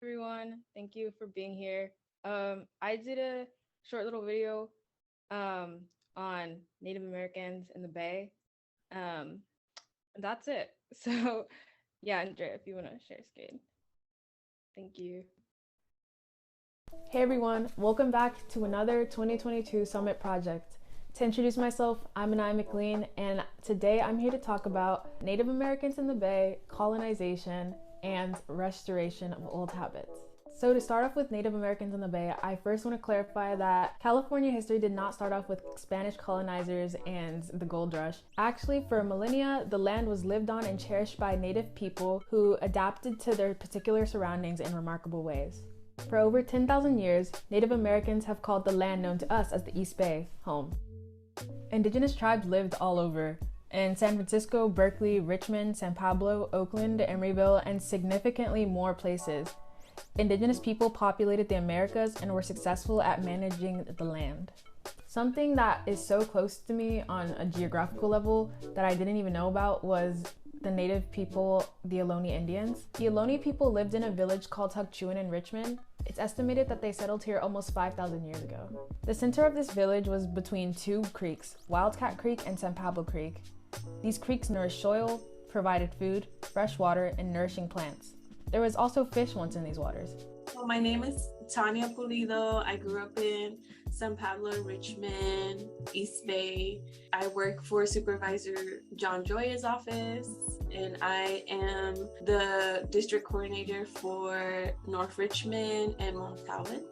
everyone. Thank you for being here. I did a short little video um, on Native Americans in the Bay. Um, that's it. So, yeah, Andrea, if you want to share screen. Thank you. Hey everyone, welcome back to another 2022 Summit project. To introduce myself, I'm Ahnaya McLean, and today I'm here to talk about Native Americans in the Bay, colonization, and restoration of old habits. So to start off with Native Americans in the Bay, I first want to clarify that California history did not start off with Spanish colonizers and the gold rush. Actually, for millennia, the land was lived on and cherished by Native people who adapted to their particular surroundings in remarkable ways. For over 10,000 years, Native Americans have called the land known to us as the East Bay home. Indigenous tribes lived all over, in San Francisco, Berkeley, Richmond, San Pablo, Oakland, Emeryville, and significantly more places. Indigenous people populated the Americas and were successful at managing the land. Something that is so close to me on a geographical level that I didn't even know about was the native people, the Ohlone Indians. The Ohlone people lived in a village called Tuckchuan in Richmond. It's estimated that they settled here almost 5,000 years ago. The center of this village was between two creeks, Wildcat Creek and San Pablo Creek. These creeks nourished soil, provided food, fresh water, and nourishing plants. There was also fish once in these waters. So my name is Tanya Pulido. I grew up in San Pablo, Richmond, East Bay. I work for Supervisor John Joya's office, and I am the district coordinator for North Richmond and Mount Calvin.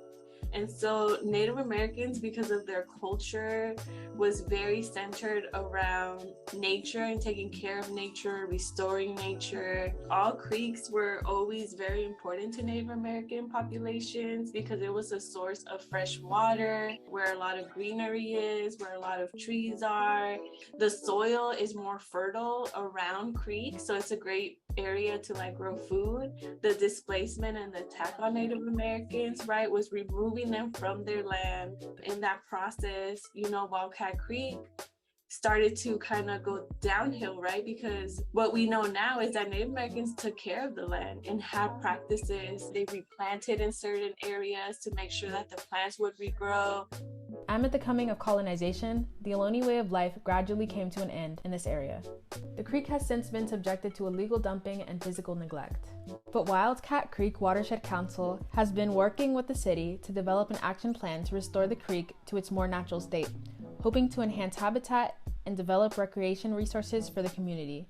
And so Native Americans, because of their culture, was very centered around nature and taking care of nature, restoring nature. All creeks were always very important to Native American populations because it was a source of fresh water, where a lot of greenery is, where a lot of trees are. The soil is more fertile around creeks, so it's a great area to grow food. The displacement and the attack on Native Americans, right, was removing them from their land. In that process, Wildcat Creek started to kind of go downhill, right? Because what we know now is that Native Americans took care of the land and had practices. They replanted in certain areas to make sure that the plants would regrow. Amid the coming of colonization, the Ohlone way of life gradually came to an end in this area. The creek has since been subjected to illegal dumping and physical neglect. But Wildcat Creek Watershed Council has been working with the city to develop an action plan to restore the creek to its more natural state, hoping to enhance habitat and develop recreation resources for the community.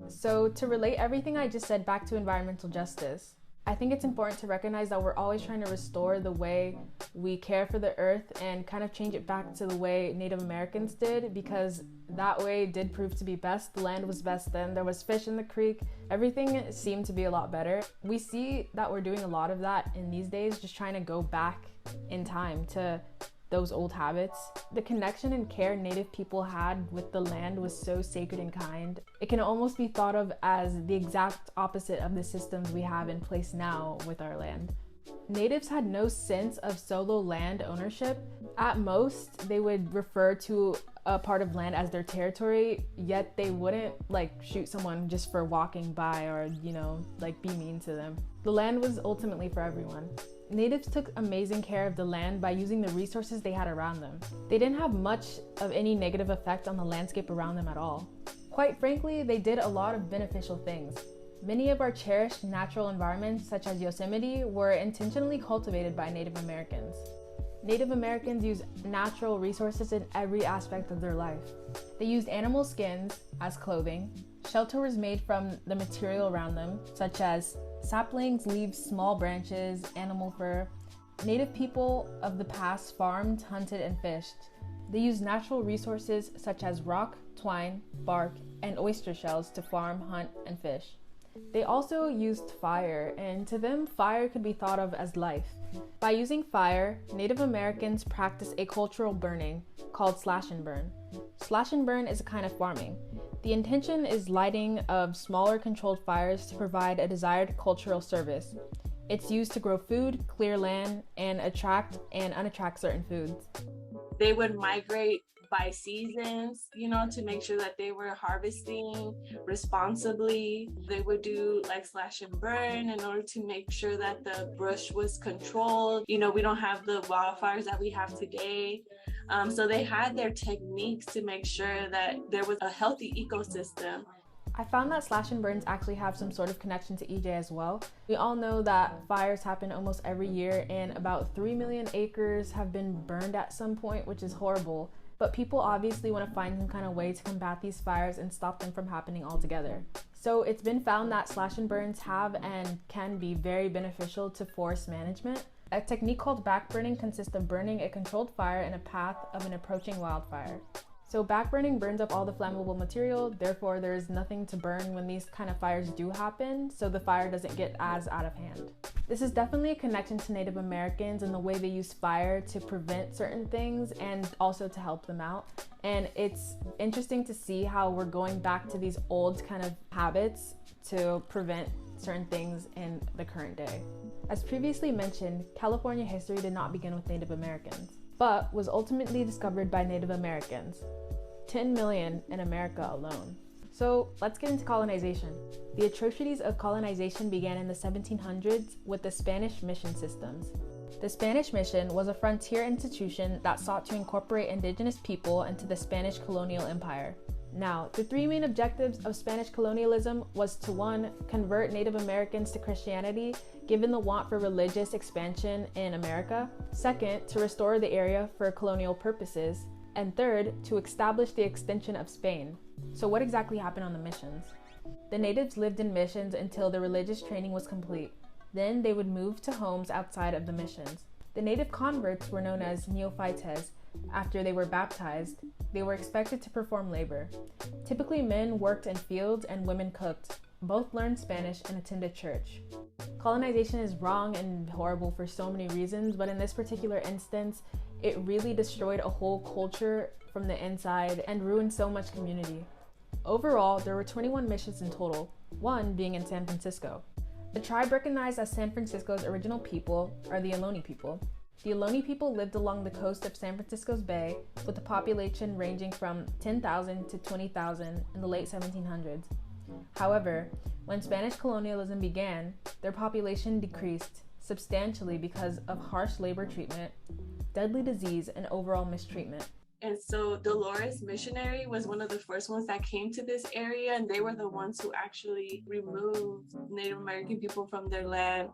So to relate everything I just said back to environmental justice, I think it's important to recognize that we're always trying to restore the way we care for the earth and kind of change it back to the way Native Americans did, because that way did prove to be best. The land was best then. There was fish in the creek. Everything seemed to be a lot better. We see that we're doing a lot of that in these days, just trying to go back in time to those old habits. The connection and care Native people had with the land was so sacred and kind. It can almost be thought of as the exact opposite of the systems we have in place now with our land. Natives had no sense of solo land ownership. At most, they would refer to a part of land as their territory, yet they wouldn't shoot someone just for walking by or, be mean to them. The land was ultimately for everyone. Natives took amazing care of the land by using the resources they had around them. They didn't have much of any negative effect on the landscape around them at all. Quite frankly, they did a lot of beneficial things. Many of our cherished natural environments, such as Yosemite, were intentionally cultivated by Native Americans. Native Americans used natural resources in every aspect of their life. They used animal skins as clothing. Shelter was made from the material around them, such as saplings, leaves, small branches, animal fur. Native people of the past farmed, hunted, and fished. They used natural resources such as rock, twine, bark, and oyster shells to farm, hunt, and fish. They also used fire, and to them, fire could be thought of as life. By using fire, Native Americans practice a cultural burning called slash and burn. Slash and burn is a kind of farming. The intention is lighting of smaller controlled fires to provide a desired cultural service. It's used to grow food, clear land, and attract and unattract certain foods. They would migrate by seasons, to make sure that they were harvesting responsibly. They would do like slash and burn in order to make sure that the brush was controlled. We don't have the wildfires that we have today. So they had their techniques to make sure that there was a healthy ecosystem. I found that slash and burns actually have some sort of connection to EJ as well. We all know that fires happen almost every year, and about 3 million acres have been burned at some point, which is horrible. But people obviously want to find some kind of way to combat these fires and stop them from happening altogether. So it's been found that slash and burns have and can be very beneficial to forest management. A technique called backburning consists of burning a controlled fire in a path of an approaching wildfire. So backburning burns up all the flammable material, therefore there is nothing to burn when these kind of fires do happen, so the fire doesn't get as out of hand. This is definitely a connection to Native Americans and the way they use fire to prevent certain things and also to help them out. And it's interesting to see how we're going back to these old kind of habits to prevent certain things in the current day. As previously mentioned, California history did not begin with Native Americans, but was ultimately discovered by Native Americans. 10 million in America alone. So let's get into colonization. The atrocities of colonization began in the 1700s with the Spanish mission systems. The Spanish mission was a frontier institution that sought to incorporate indigenous people into the Spanish colonial empire. Now, the three main objectives of Spanish colonialism was to 1. Convert Native Americans to Christianity, given the want for religious expansion in America. 2nd, to restore the area for colonial purposes. And 3rd, to establish the extension of Spain. So what exactly happened on the missions? The natives lived in missions until the religious training was complete. Then they would move to homes outside of the missions. The native converts were known as neophytes. After they were baptized, they were expected to perform labor. Typically, men worked in fields and women cooked. Both learned Spanish and attended church. Colonization is wrong and horrible for so many reasons, but in this particular instance, it really destroyed a whole culture from the inside and ruined so much community. Overall, there were 21 missions in total, one being in San Francisco. The tribe recognized as San Francisco's original people are the Ohlone people. The Ohlone people lived along the coast of San Francisco's Bay, with a population ranging from 10,000 to 20,000 in the late 1700s. However, when Spanish colonialism began, their population decreased substantially because of harsh labor treatment, deadly disease, and overall mistreatment. And so Dolores Missionary was one of the first ones that came to this area, and they were the ones who actually removed Native American people from their land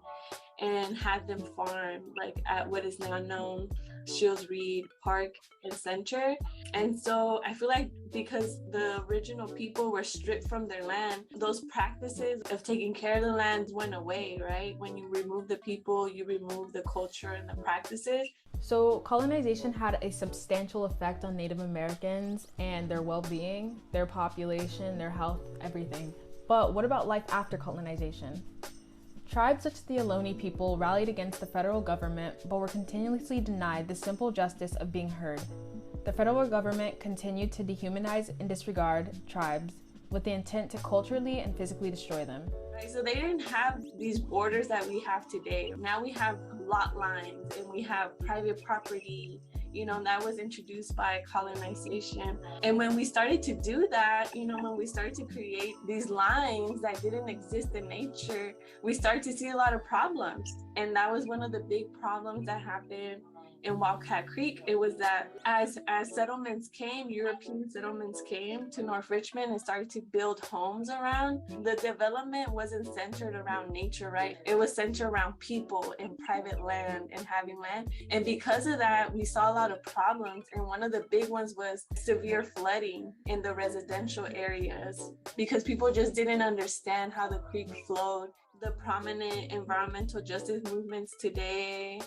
and had them farm, like at what is now known Shields Reed Park and Center. And so I feel like because the original people were stripped from their land, those practices of taking care of the land went away, right? When you remove the people, you remove the culture and the practices. So colonization had a substantial effect on Native Americans and their well-being, their population, their health, everything. But what about life after colonization? Tribes such as the Ohlone people rallied against the federal government, but were continuously denied the simple justice of being heard. The federal government continued to dehumanize and disregard tribes with the intent to culturally and physically destroy them. Right, so they didn't have these borders that we have today. Now we have lot lines and we have private property, that was introduced by colonization. And when we started to do that, when we started to create these lines that didn't exist in nature, we started to see a lot of problems. And that was one of the big problems that happened in Wildcat Creek. It was that as settlements came, European settlements came to North Richmond and started to build homes around, the development wasn't centered around nature, right? It was centered around people and private land and having land. And because of that, we saw a lot of problems. And one of the big ones was severe flooding in the residential areas because people just didn't understand how the creek flowed. The prominent environmental justice movements today,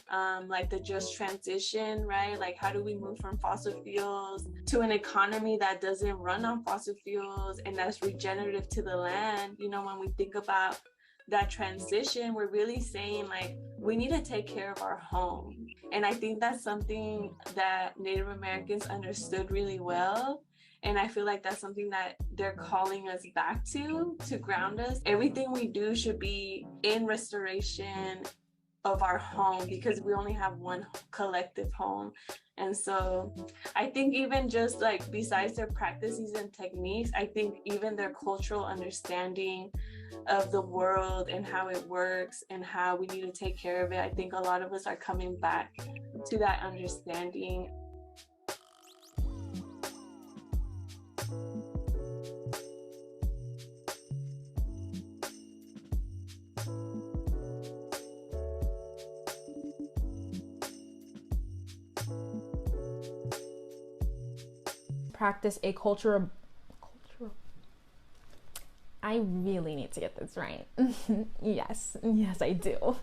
like the just transition, right? Like, how do we move from fossil fuels to an economy that doesn't run on fossil fuels and that's regenerative to the land? When we think about that transition, we're really saying, like, we need to take care of our home. And I think that's something that Native Americans understood really well. And I feel like that's something that they're calling us back to ground us. Everything we do should be in restoration of our home, because we only have one collective home. And so I think even just like besides their practices and techniques, I think even their cultural understanding of the world and how it works and how we need to take care of it, I think a lot of us are coming back to that understanding. Practice a cultural. I really need to get this right. Yes, I do.